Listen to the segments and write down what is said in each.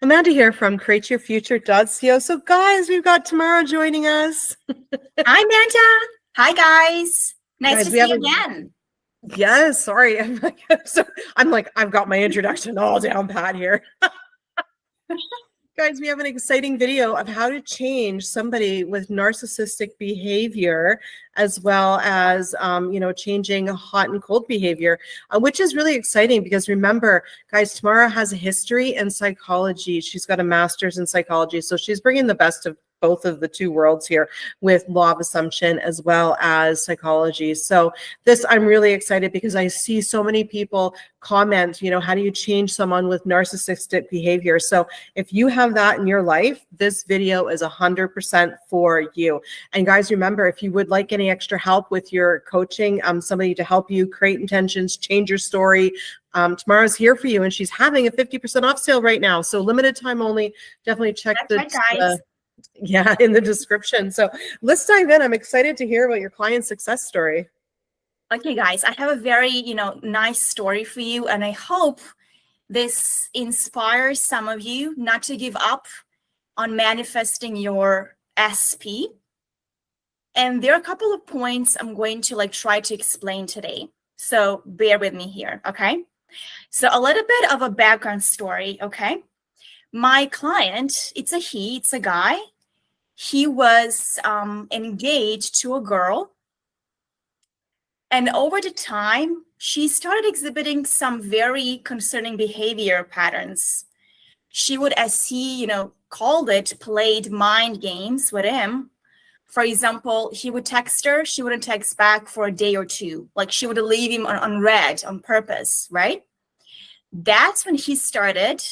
Amanda here from CreateYourFuture.co. So guys, we've got Tamara joining us. Hi, Amanda. Hi, guys. Nice Guys, to see you again. Yes, sorry. I'm like, I've got my introduction all down pat here. Guys, we have an exciting video of how to change somebody with narcissistic behavior, as well as, changing hot and cold behavior, which is really exciting because remember, guys, Tamara has a history in psychology. She's got a master's in psychology. So she's bringing the best of both of the two worlds here with law of assumption as well as psychology. So this, I'm really excited because I see so many people comment, how do you change someone with narcissistic behavior? So if you have that in your life, this video is 100% for you. And guys, remember, if you would like any extra help with your coaching, somebody to help you create intentions, change your story, Tamara's here for you, and she's having a 50% off sale right now. So limited time only. Definitely check in the description. So let's dive in. I'm excited to hear about your client success story. Okay, guys, I have a very, nice story for you, and I hope this inspires some of you not to give up on manifesting your SP. And there are a couple of points I'm going to try to explain today. So bear with me here, okay? So a little bit of a background story, okay? My client, it's a guy. He was engaged to a girl. And over the time, she started exhibiting some very concerning behavior patterns. She would, as he, called it, played mind games with him. For example, he would text her, she wouldn't text back for a day or two. Like she would leave him on red on purpose, right? That's when he started,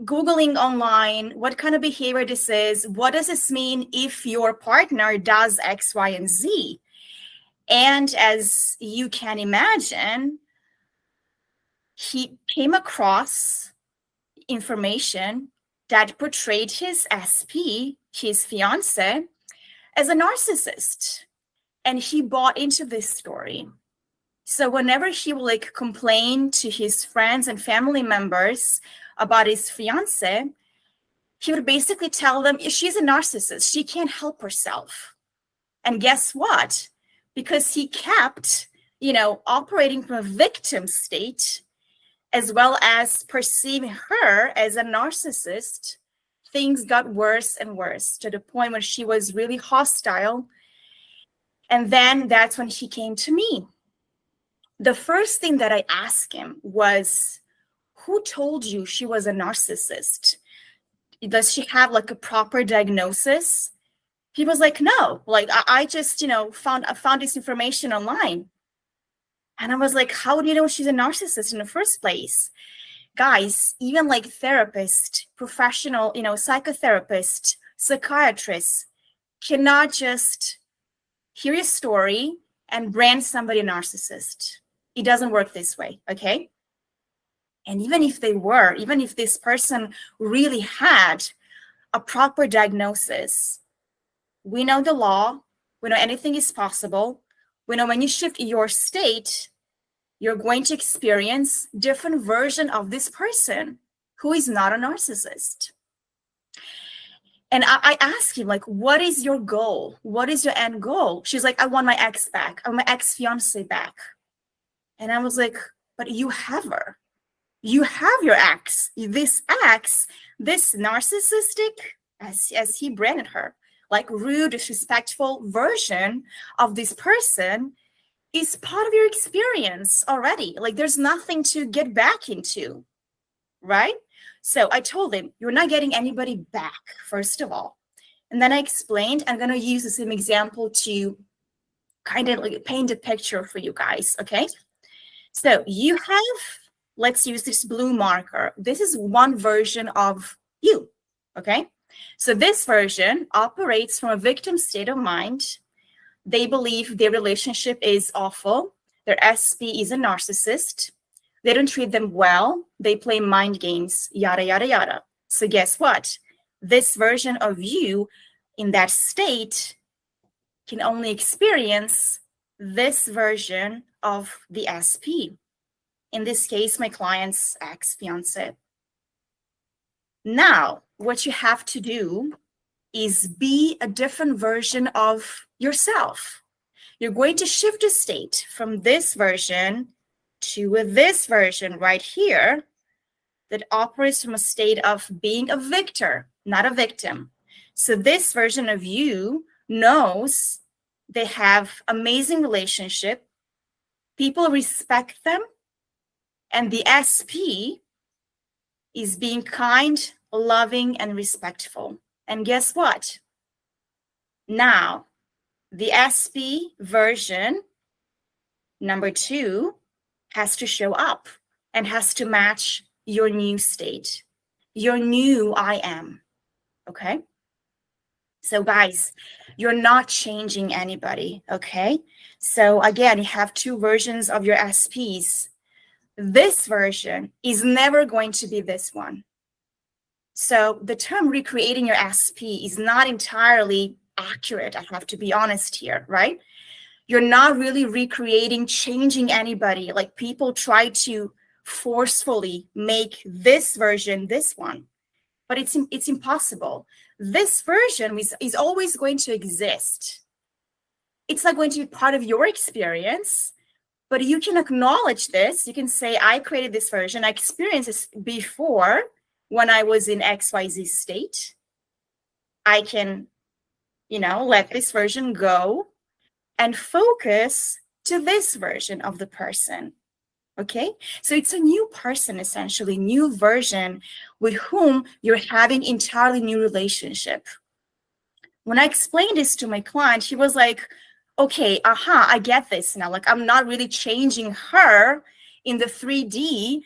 Googling online, what kind of behavior this is, what does this mean if your partner does X, Y, and Z? And as you can imagine, he came across information that portrayed his SP, his fiance, as a narcissist. And he bought into this story. So whenever he would complain to his friends and family members about his fiance, he would basically tell them, she's a narcissist. She can't help herself. And guess what? Because he kept, operating from a victim state, as well as perceiving her as a narcissist, things got worse and worse to the point when she was really hostile. And then that's when he came to me. The first thing that I asked him was, who told you she was a narcissist? Does she have a proper diagnosis? He was like, no, I just, found this information online. And I was like, how do you know she's a narcissist in the first place? Guys, even therapists, professional, psychotherapists, psychiatrists cannot just hear your story and brand somebody a narcissist. It doesn't work this way, okay? And even if this person really had a proper diagnosis, we know the law, we know anything is possible. We know when you shift your state, you're going to experience different version of this person who is not a narcissist. And I asked him, what is your goal? What is your end goal? She's like, I want my ex back. I want my ex-fiance back. And I was like, but you have her. You have your ex. This narcissistic, as he branded her, rude, disrespectful version of this person is part of your experience already. There's nothing to get back into, right? So I told him, you're not getting anybody back, first of all. And then I explained, I'm going to use the same example to kind of paint a picture for you guys, okay? So you have, let's use this blue marker. This is one version of you, okay? So this version operates from a victim state of mind. They believe their relationship is awful. Their SP is a narcissist. They don't treat them well. They play mind games, yada, yada, yada. So guess what? This version of you in that state can only experience this version of the SP. In this case, my client's ex-fiance. Now, what you have to do is be a different version of yourself. You're going to shift the state from this version to this version right here that operates from a state of being a victor, not a victim. So this version of you knows they have amazing relationship, people respect them, and the SP is being kind, loving, and respectful. And guess what? Now, the SP version, number 2, has to show up and has to match your new state, your new I am, okay? So guys, you're not changing anybody, okay? So again, you have 2 versions of your SPs. This version is never going to be this one. So the term recreating your SP is not entirely accurate. I have to be honest here, right? You're not really recreating, changing anybody. Like people try to forcefully make this version this one, but it's impossible. This version is always going to exist. It's not going to be part of your experience, but you can acknowledge this. You can say, I created this version. I experienced this before when I was in XYZ state. I can, let this version go and focus to this version of the person. Okay, so it's a new person, essentially, new version with whom you're having entirely new relationship. When I explained this to my client, he was like, okay, I get this now. Like, I'm not really changing her in the 3D,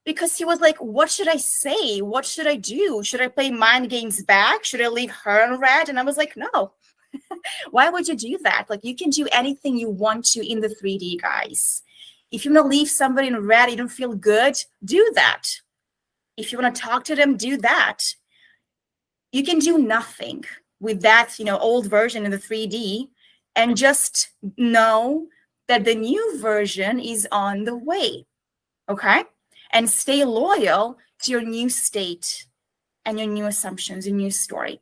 because he was like, what should I say? What should I do? Should I play mind games back? Should I leave her in red? And I was like, no. Why would you do that? Like, you can do anything you want to in the 3D, guys. If you want to leave somebody in red, you don't feel good, do that. If you want to talk to them, do that. You can do nothing with that, old version in the 3D, and just know that the new version is on the way, okay? And stay loyal to your new state and your new assumptions, your new story.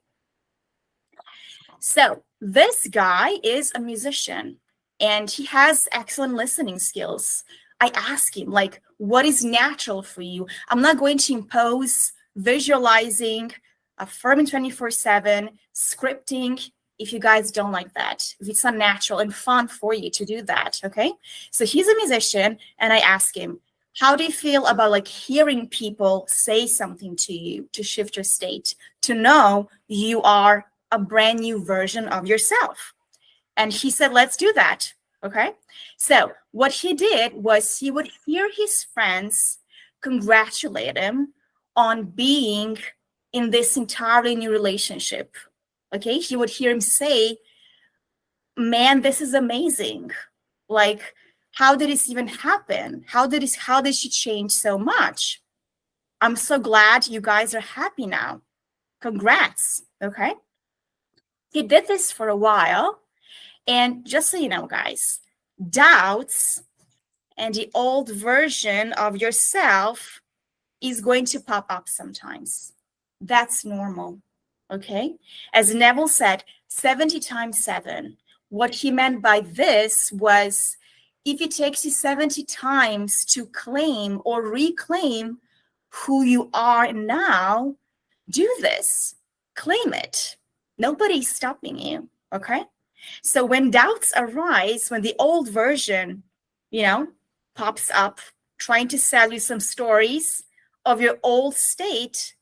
So this guy is a musician and he has excellent listening skills. I ask him, like, what is natural for you? I'm not going to impose visualizing, affirming 24/7, scripting, if you guys don't like that, if it's not natural and fun for you to do that, okay? So he's a musician, and I ask him, how do you feel about like hearing people say something to you to shift your state, to know you are a brand new version of yourself? And he said, let's do that, okay? So what he did was he would hear his friends congratulate him on being in this entirely new relationship, okay? He would hear him say, man, this is amazing. Like, how did this even happen? How did she change so much? I'm so glad you guys are happy now. Congrats, okay? He did this for a while. And just so you know, guys, doubts and the old version of yourself is going to pop up sometimes. That's normal, okay? As Neville said, 70 times 7. What he meant by this was, if it takes you 70 times to claim or reclaim who you are now, do this. Claim it. Nobody's stopping you, okay? So when doubts arise, when the old version, pops up, trying to sell you some stories of your old state,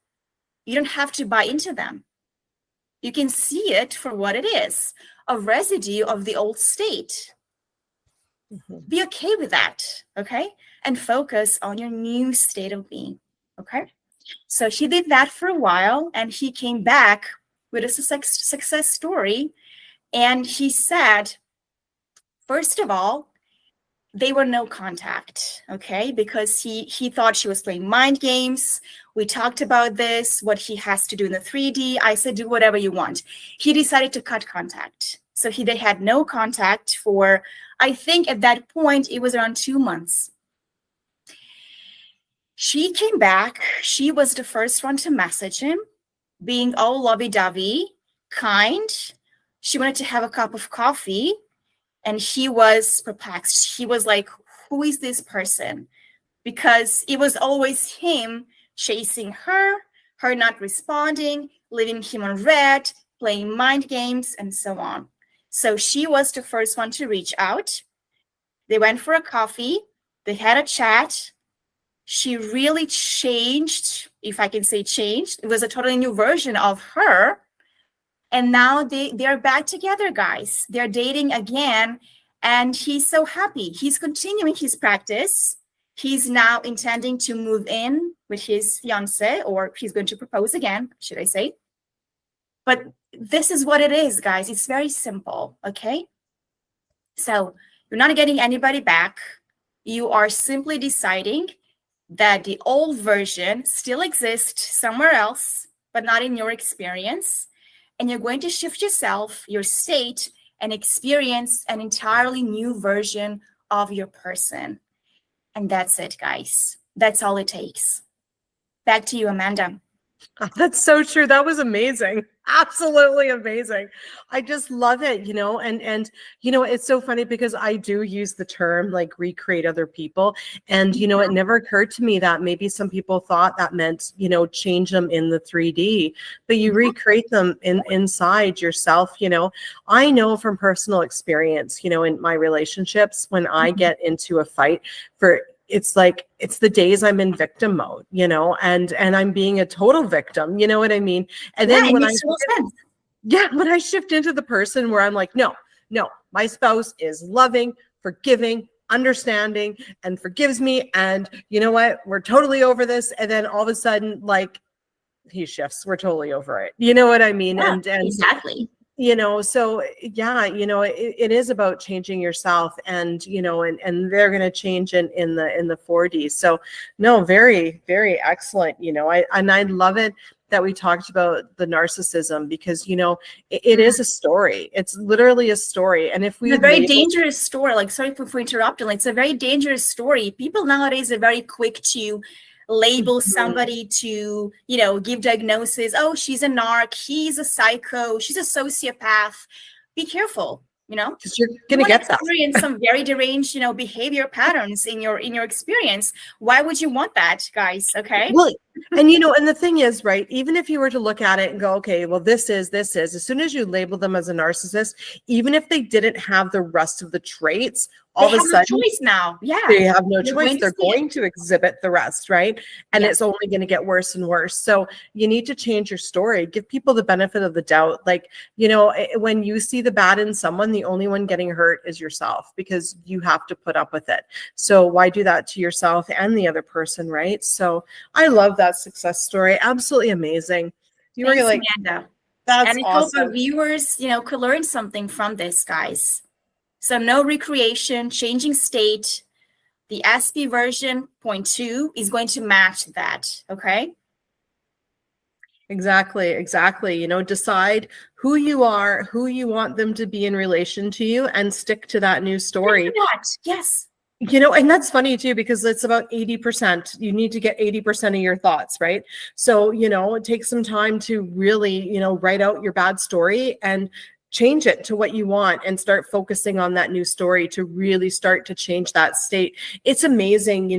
you don't have to buy into them. You can see it for what it is, a residue of the old state. Mm-hmm. Be okay with that, okay? And focus on your new state of being, okay? So he did that for a while, and he came back with a success story. And he said, first of all, they were no contact, okay? Because he thought she was playing mind games. We talked about this, what he has to do in the 3D. I said, do whatever you want. He decided to cut contact. So they had no contact for, I think at that point, it was around 2 months. She came back. She was the first one to message him, being all lovey-dovey, kind. She wanted to have a cup of coffee, and he was perplexed. He was like, who is this person? Because it was always him chasing her not responding, leaving him on red, playing mind games, and so on. So she was the first one to reach out. They went for a coffee. They had a chat. She really changed, if I can say changed. It was a totally new version of her. And now they're back together, guys. They're dating again. And he's so happy. He's continuing his practice. He's now intending to move in with his fiance, or he's going to propose again, should I say. But this is what it is, guys. It's very simple, okay? So you're not getting anybody back. You are simply deciding that the old version still exists somewhere else, but not in your experience. And you're going to shift yourself, your state, and experience an entirely new version of your person. And that's it, guys. That's all it takes. Back to you, Amanda. That's so true. That was amazing. Absolutely amazing. I just love it, and it's so funny because I do use the term like recreate other people. And, it never occurred to me that maybe some people thought that meant, change them in the 3D, but you recreate them inside yourself. I know from personal experience, in my relationships, when I get into a fight it's the days I'm in victim mode, and I'm being a total victim, you know what I mean? And then when I shift into the person where I'm like, no, my spouse is loving, forgiving, understanding, and forgives me. And you know what? We're totally over this. And then all of a sudden, like, he shifts. We're totally over it. You know what I mean? Yeah, and exactly. So yeah, it is about changing yourself, and and they're going to change in the 4D. So no, very, very excellent. I love it that we talked about the narcissism, because it is a story. It's literally a story. And if we a very dangerous story, like, sorry for interrupting, like, it's a very dangerous story. People nowadays are very quick to label somebody, to give diagnosis. Oh, she's a narc, he's a psycho, she's a sociopath. Be careful, because you're gonna get that. Experience some very deranged behavior patterns in your experience. Why would you want that, guys? Okay. Well, and and the thing is, right, even if you were to look at it and go, okay, well, this is as soon as you label them as a narcissist, even if they didn't have the rest of the traits, all of a sudden no choice now. Yeah, they have no choice. They're going to exhibit the rest, right? And it's only going to get worse and worse. So you need to change your story. Give people the benefit of the doubt. Like, when you see the bad in someone, the only one getting hurt is yourself, because you have to put up with it. So why do that to yourself and the other person, right? So I love that success story. Absolutely amazing. You were like, Amanda. That's and I awesome. hope our viewers, could learn something from this, guys. So no recreation, changing state. The SP version 0.2 is going to match that, okay? Exactly. Decide who you are, who you want them to be in relation to you, and stick to that new story. Yes. And that's funny too, because it's about 80%. You need to get 80% of your thoughts, right? So, take some time to really, write out your bad story and change it to what you want, and start focusing on that new story to really start to change that state. It's amazing,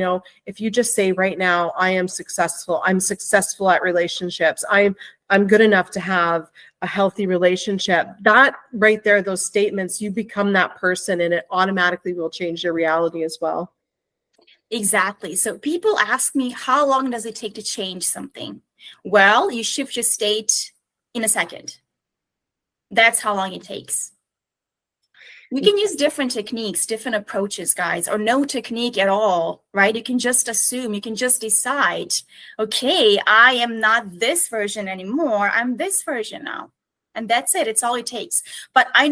if you just say right now, I am successful. I'm successful at relationships. I'm good enough to have a healthy relationship. That right there, those statements, you become that person, and it automatically will change your reality as well. Exactly. So people ask me, how long does it take to change something? Well, you shift your state in a second. That's how long it takes. You can use different techniques, different approaches, guys, or no technique at all, right? You can just assume, you can just decide, okay, I am not this version anymore. I'm this version now. And that's it. It's all it takes. But I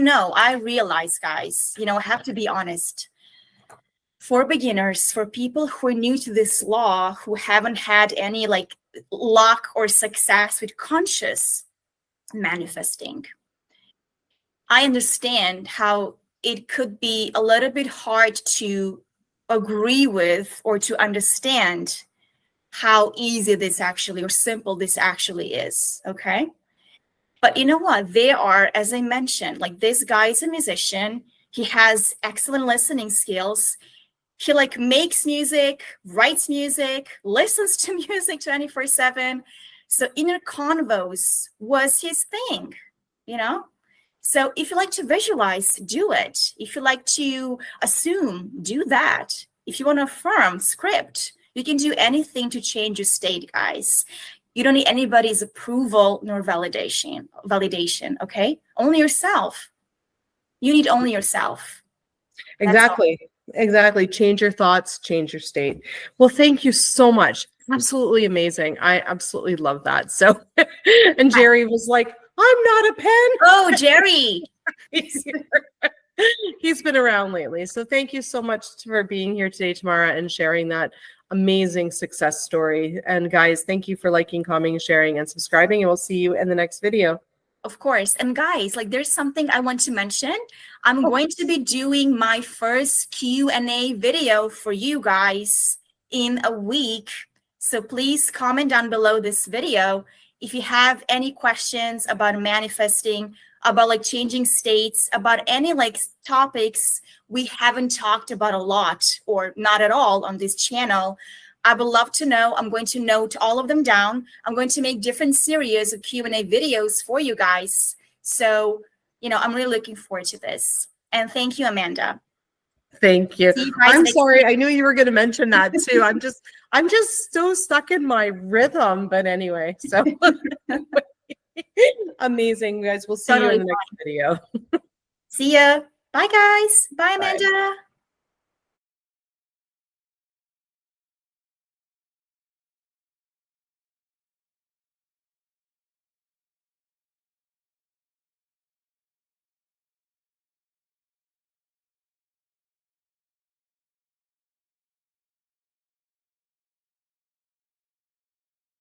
realize, guys, I have to be honest. For beginners, for people who are new to this law, who haven't had any luck or success with conscious manifesting, I understand how it could be a little bit hard to agree with or to understand how easy this actually or simple this actually is. Okay. But you know what? They are, as I mentioned, like this guy is a musician. He has excellent listening skills. He like makes music, writes music, listens to music 24/7. So inner convos was his thing, you know? So if you like to visualize, do it. If you like to assume, do that. If you want to affirm, script. You can do anything to change your state, guys. You don't need anybody's approval nor validation, okay? Only yourself. You need only yourself. Exactly. Change your thoughts, change your state. Well, thank you so much. Absolutely amazing. I absolutely love that. So, and Jerry was like, I'm not a pen. Oh, Jerry. He's been around lately. So thank you so much for being here today, Tamara, and sharing that amazing success story. And guys, thank you for liking, commenting, sharing, and subscribing. And we'll see you in the next video. Of course. And guys, like there's something I want to mention. I'm going to be doing my first Q&A video for you guys in a week. So please comment down below this video if you have any questions about manifesting, about like changing states, about any like topics we haven't talked about a lot or not at all on this channel. I would love to know. I'm going to note all of them down. I'm going to make different series of Q&A videos for you guys. So, you know, I'm really looking forward to this. And thank you, Amanda. Thank you. I'm sorry. I knew you were going to mention that too. I'm just so stuck in my rhythm. But anyway, so amazing, guys. We'll see you in the next video. See ya. Bye, guys. Bye, Amanda. Bye.